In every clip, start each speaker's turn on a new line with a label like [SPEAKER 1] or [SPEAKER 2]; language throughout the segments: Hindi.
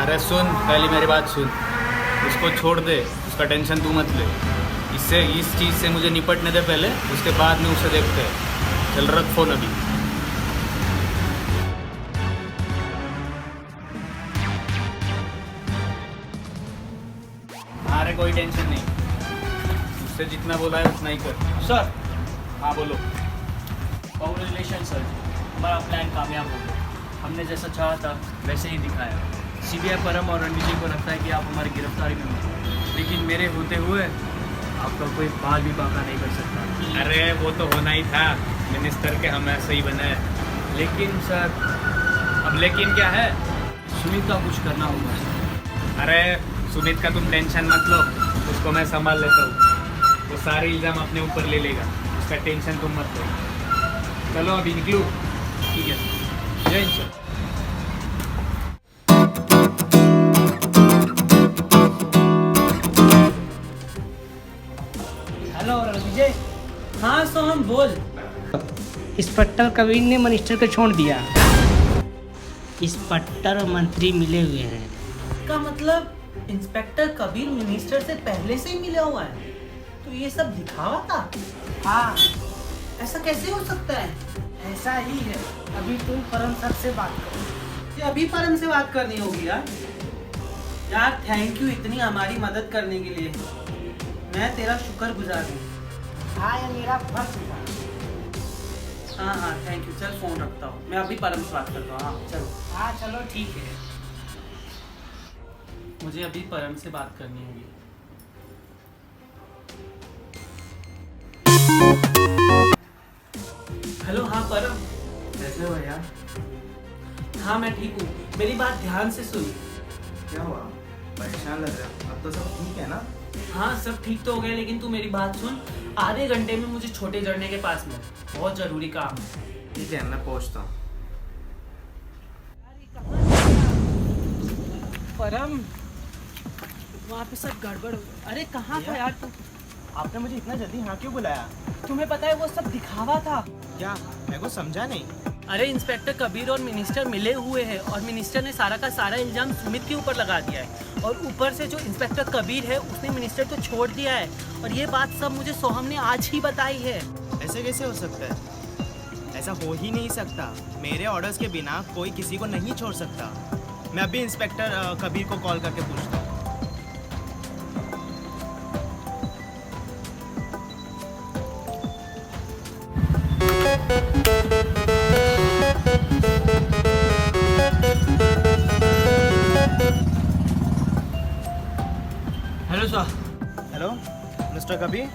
[SPEAKER 1] अरे सुन, पहले मेरी बात सुन। उसको छोड़ दे, उसका टेंशन तू मत ले। इससे इस चीज़ से मुझे निपटने दे पहले, उसके बाद में उसे देखते हैं। चल रख फोन अभी। अरे कोई टेंशन नहीं, उससे जितना बोला है उतना ही कर।
[SPEAKER 2] सर,
[SPEAKER 1] हाँ बोलो।
[SPEAKER 2] कांग्रेचुलेशन सर, हमारा प्लान कामयाब हो गया। हमने जैसा चाहा था वैसे ही दिखाया। सीबीआई परम और रणवीर जी को लगता है कि आप हमारी गिरफ्तारी में हो, लेकिन मेरे होते हुए आपका कोई बाल भी बांका नहीं कर सकता।
[SPEAKER 1] अरे वो तो होना ही था, मिनिस्टर के हम ऐसे ही बने।
[SPEAKER 2] लेकिन सर,
[SPEAKER 1] अब लेकिन क्या है?
[SPEAKER 2] सुमित का कुछ करना होगा सर।
[SPEAKER 1] अरे सुमित का तुम टेंशन मत लो, उसको मैं संभाल लेता हूँ। वो सारे इल्ज़ाम अपने ऊपर ले लेगा, उसका टेंशन तुम मत लो। चलो अभी निकलूँ।
[SPEAKER 2] ठीक है, जय हिंद सर।
[SPEAKER 3] हेलो विजय। हाँ सोहम बोल।
[SPEAKER 4] इंस्पेक्टर कबीर ने मिनिस्टर को छोड़ दिया।
[SPEAKER 3] इंस्पेक्टर और मंत्री मिले हुए हैं। का मतलब इंस्पेक्टर कबीर मिनिस्टर से पहले से ही मिला हुआ है, तो ये सब दिखावा था? हाँ। ऐसा कैसे हो सकता है?
[SPEAKER 4] ऐसा ही है। अभी तुम परम सर से बात करो।
[SPEAKER 3] ये अभी परम से बात करनी होगी यार। यार थैंक यू इतनी हमारी मदद करने के लिए, मैं तेरा शुक्रगुजार हूँ।
[SPEAKER 4] हाँ, ये मेरा फर्ज था।
[SPEAKER 3] हाँ हाँ थैंक यू। चल फोन रखता हूँ, मैं अभी परम से बात करता हूँ। हाँ चलो।
[SPEAKER 4] हाँ चलो ठीक है।
[SPEAKER 3] मुझे अभी परम से बात करनी होगी। हेलो हाँ परम।
[SPEAKER 5] कैसे हो यार?
[SPEAKER 3] हाँ मैं ठीक हूँ, मेरी बात ध्यान से सुन।
[SPEAKER 5] क्या हुआ? परेशान लग रहा है। अब तो सब ठीक है ना?
[SPEAKER 3] हाँ सब ठीक तो हो गया, लेकिन तू मेरी बात सुन। आधे घंटे में मुझे छोटे झरने के पास में बहुत जरूरी काम है।
[SPEAKER 5] ठीक है, मैं पहुंचता हूँ।
[SPEAKER 4] परम, वहाँ पे सब गड़बड़ हो गया।
[SPEAKER 3] अरे कहाँ था यार तू?
[SPEAKER 5] आपने मुझे इतना जल्दी हाँ क्यों बुलाया?
[SPEAKER 3] तुम्हें पता है वो सब दिखावा था।
[SPEAKER 5] क्या? मेरे को समझा नहीं।
[SPEAKER 3] अरे इंस्पेक्टर कबीर और मिनिस्टर मिले हुए हैं, और मिनिस्टर ने सारा का सारा इल्जाम सुमित के ऊपर लगा दिया है, और ऊपर से जो इंस्पेक्टर कबीर है उसने मिनिस्टर को छोड़ दिया है। और ये बात सब मुझे सोहम ने आज ही बताई है।
[SPEAKER 5] ऐसे कैसे हो सकता है? ऐसा हो ही नहीं सकता। मेरे ऑर्डर्स के बिना कोई किसी को नहीं छोड़ सकता। मैं अभी इंस्पेक्टर कबीर को कॉल करके पूछता हूँ।
[SPEAKER 2] Hello sir.
[SPEAKER 5] Hello mister Kabir,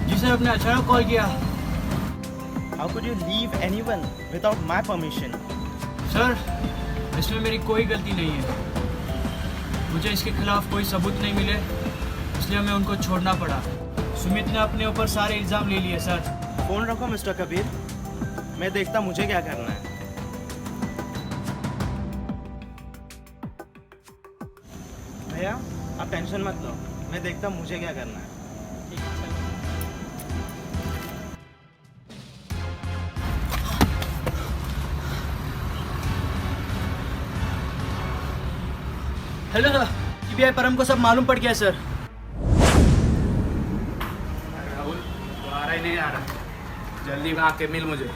[SPEAKER 2] जी सर, आपने अचानक कॉल किया।
[SPEAKER 5] How could you leave anyone without my permission?
[SPEAKER 2] Sir, इसमें मेरी कोई गलती नहीं है। मुझे इसके खिलाफ कोई सबूत नहीं मिले, इसलिए हमें उनको छोड़ना पड़ा। सुमित ने अपने ऊपर सारे इल्ज़ाम ले लिए सर।
[SPEAKER 5] फोन रखो मिस्टर कबीर, मैं देखता मुझे क्या करना है। भैया आप टेंशन मत लो, मैं देखता मुझे क्या करना है।
[SPEAKER 2] हेलो सर, सीबीआई परम को सब मालूम पड़ गया सर।
[SPEAKER 1] राहुल तो आ रहा ही नहीं आ रहा, जल्दी वहाँ आके मिल मुझे।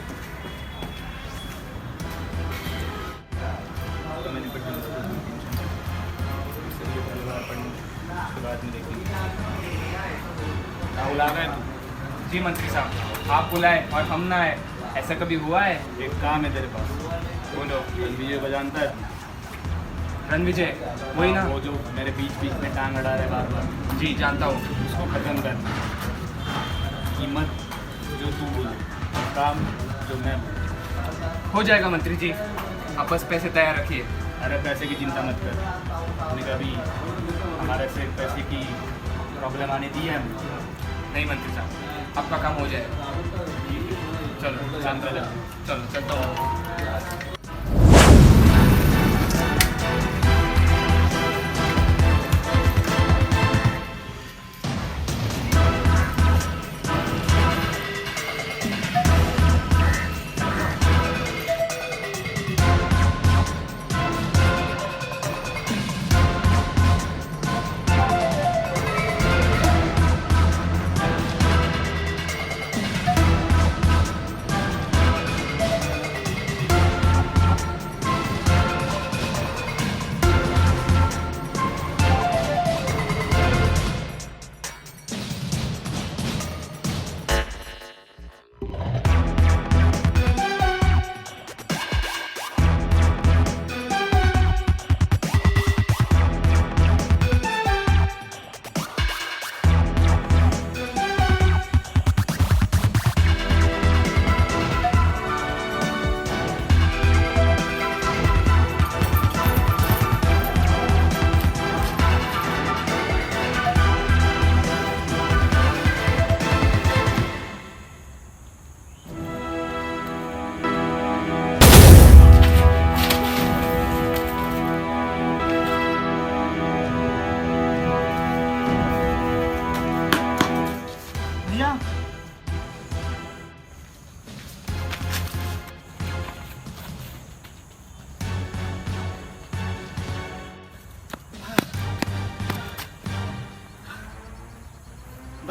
[SPEAKER 1] राहुल आ गए तू?
[SPEAKER 6] जी मंत्री साहब, आप बुलाए और हम ना आए, ऐसा कभी हुआ है?
[SPEAKER 1] एक काम है तेरे पास।
[SPEAKER 6] बोलो।
[SPEAKER 1] विजय को जानता है?
[SPEAKER 6] रणविजय, वही ना?
[SPEAKER 1] वो जो मेरे बीच बीच में टांग अड़ा रहे बार बार।
[SPEAKER 6] जी जानता हूँ।
[SPEAKER 1] उसको खत्म कर। कीमत जो तू बोले, काम जो मैं बोलूं।
[SPEAKER 6] हो जाएगा मंत्री जी, आप बस पैसे तैयार रखिए।
[SPEAKER 1] अरे पैसे की चिंता मत कर, हमने कभी हमारे से पैसे की प्रॉब्लम आने दी है हमने?
[SPEAKER 6] नहीं मंत्री साहब, आपका काम हो जाएगा। चलो
[SPEAKER 1] शांत रह।
[SPEAKER 6] चलो चलता हूँ।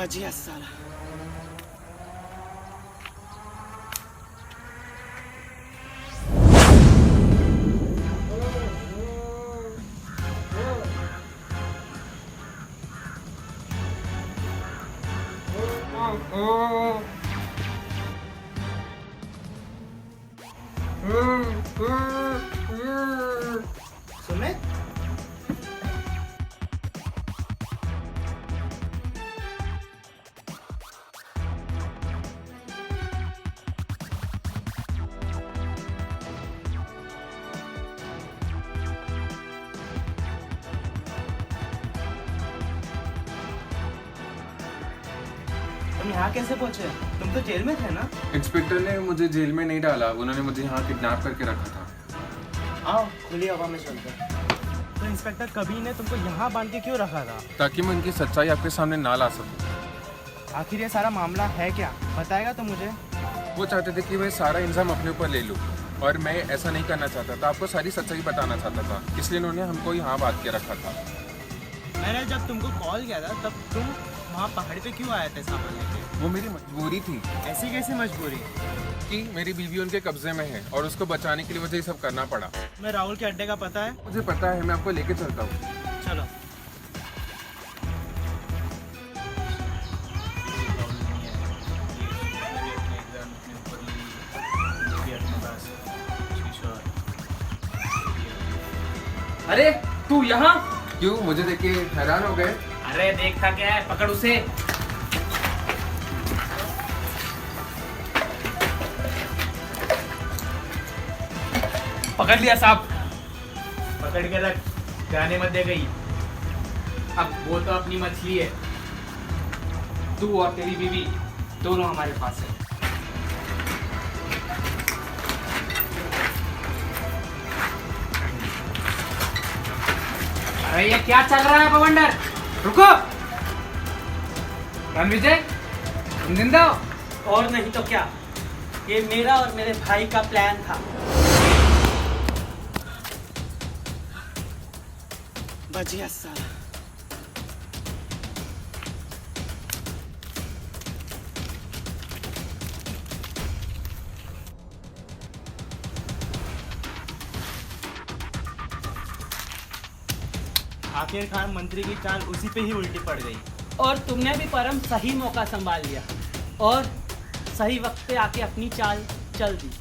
[SPEAKER 5] बच गया साला। सुमित, तुम यहाँ कैसे पहुँचे? तुम तो जेल में थे ना?
[SPEAKER 6] इंस्पेक्टर ने मुझे जेल में नहीं डाला, उन्होंने मुझे यहाँ किडनैप करके रखा था।
[SPEAKER 5] आओ खुली हवा में चलते हैं। तो इंस्पेक्टर कबीर ने तुमको यहाँ बांध के क्यों रखा था?
[SPEAKER 6] ताकि मैं उनकी सच्चाई आपके सामने ना ला सकूं।
[SPEAKER 5] आखिर ये सारा मामला है क्या? बताएगा तो मुझे।
[SPEAKER 6] वो चाहते थे कि मैं सारा इल्ज़ाम अपने ऊपर ले लूं, और मैं ऐसा नहीं करना चाहता था, आपको सारी सच्चाई बताना चाहता था, इसलिए उन्होंने हमको यहाँ बांध के रखा था।
[SPEAKER 5] मैंने जब तुमको कॉल किया था तब तुम वहाँ पहाड़ी पे क्यों आए थे सामान लेके?
[SPEAKER 6] वो मेरी मजबूरी थी
[SPEAKER 5] ऐसी कैसी मजबूरी?
[SPEAKER 6] कि मेरी बीवी उनके कब्जे में है और उसको बचाने के लिए मुझे ये सब करना पड़ा।
[SPEAKER 5] मैं राहुल के अड्डे का पता है?
[SPEAKER 6] मुझे पता है, मैं आपको लेके चलता हूँ।
[SPEAKER 5] चलो।
[SPEAKER 2] अरे तू यहाँ?
[SPEAKER 6] क्यों, मुझे देख के हैरान हो गए?
[SPEAKER 2] अरे देखता क्या है, पकड़ उसे। पकड़ लिया साहब।
[SPEAKER 1] पकड़ के रख, जाने मत दे गई। अब वो तो अपनी मछली है।
[SPEAKER 2] तू और तेरी बीवी दोनों हमारे पास है। अरे ये क्या चल रहा है पवंडर? रुको। रणविजय, तुम जिंदा हो?
[SPEAKER 3] और नहीं तो क्या, ये मेरा और मेरे भाई का प्लान था।
[SPEAKER 5] बच गया साला। आखिरकार मंत्री की चाल उसी पे ही उल्टी पड़ गई।
[SPEAKER 3] और तुमने भी परम सही मौका संभाल लिया और सही वक्त पे आके अपनी चाल चल दी।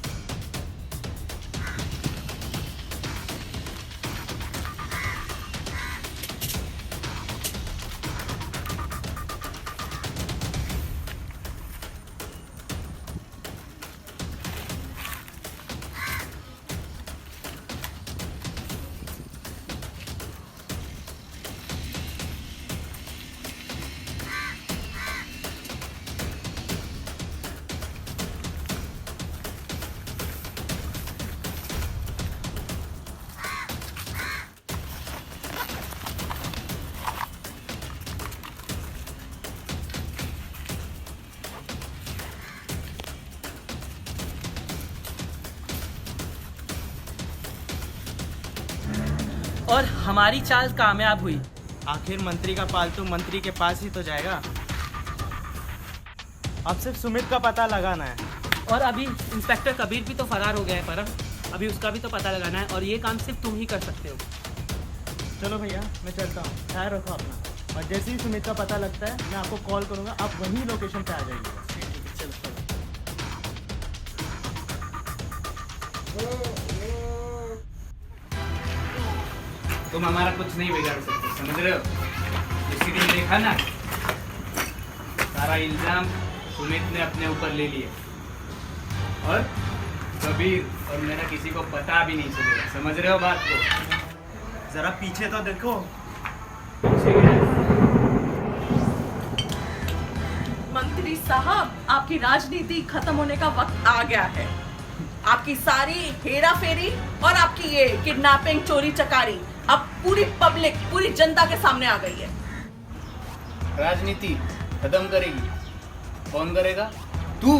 [SPEAKER 3] और हमारी चाल कामयाब हुई।
[SPEAKER 5] आखिर मंत्री का पालतू मंत्री के पास ही तो जाएगा। अब सिर्फ सुमित का पता लगाना है।
[SPEAKER 3] और अभी इंस्पेक्टर कबीर भी तो फरार हो गया है परम, अभी उसका भी तो पता लगाना है और ये काम सिर्फ तुम ही कर सकते हो।
[SPEAKER 5] चलो भैया, मैं चलता हूँ। ख्याल रखो अपना, और जैसे ही सुमित का पता लगता है मैं आपको कॉल करूँगा, आप वहीं लोकेशन पे आ जाइएगा। चलो चलो।
[SPEAKER 1] तुम हमारा कुछ नहीं बिगाड़ सकते, समझ रहे हो? उसी दिन देखा ना, सारा इल्जाम सुमित ने अपने ऊपर ले लिया और कबीर और मेरा किसी को पता भी नहीं चलेगा। समझ रहे हो बात को?
[SPEAKER 5] जरा पीछे तो देखो।
[SPEAKER 4] मंत्री साहब, आपकी राजनीति खत्म होने का वक्त आ गया है। आपकी सारी हेरा फेरी और आपकी ये किडनैपिंग, चोरी चकारी अब पूरी पब्लिक, पूरी जनता के सामने आ गई है।
[SPEAKER 1] राजनीति खत्म करेगी? कौन करेगा? तू?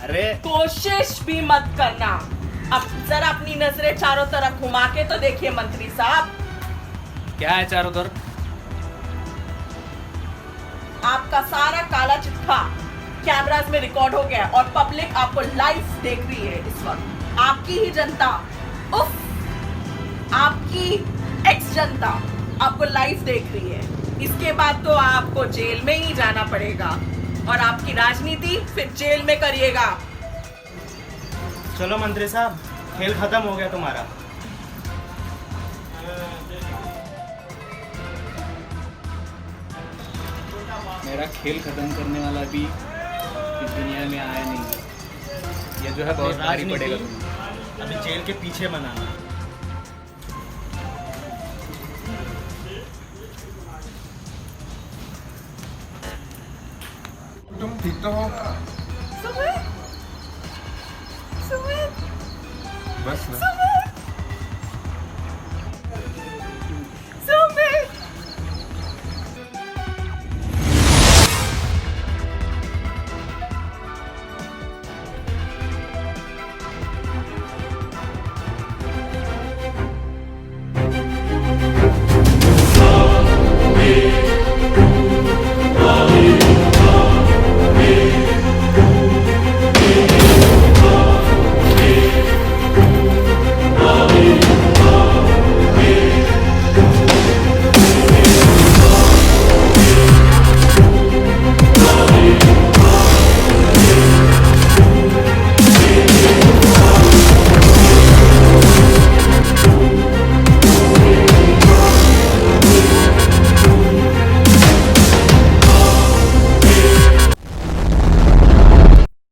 [SPEAKER 1] अरे
[SPEAKER 4] कोशिश भी मत करना। अब जरा अपनी नजरें चारों तरफ घुमा के तो देखिए मंत्री साहब।
[SPEAKER 1] क्या है चारों तरफ?
[SPEAKER 4] आपका सारा काला चिट्ठा कैमरास में रिकॉर्ड हो गया है और पब्लिक आपको लाइव देख रही है इस वक्त। आपकी ही जनता, उफ, आपकी एक्स जनता आपको लाइव देख रही है। इसके बाद तो आपको जेल में ही जाना पड़ेगा और आपकी राजनीति फिर जेल में करिएगा।
[SPEAKER 5] चलो मंत्री साहब, खेल खत्म हो गया तुम्हारा।
[SPEAKER 1] मेरा खेल खत्म करने वाला भी इस दुनिया में आया नहीं है। ये जो है बहुत भारी पड़ेगा तुम्हें।
[SPEAKER 5] अभी जेल के पीछे बनाना।
[SPEAKER 6] तुम ठीक तो हो?
[SPEAKER 4] सुमित, सुमित,
[SPEAKER 6] बस ना।
[SPEAKER 4] सुमित।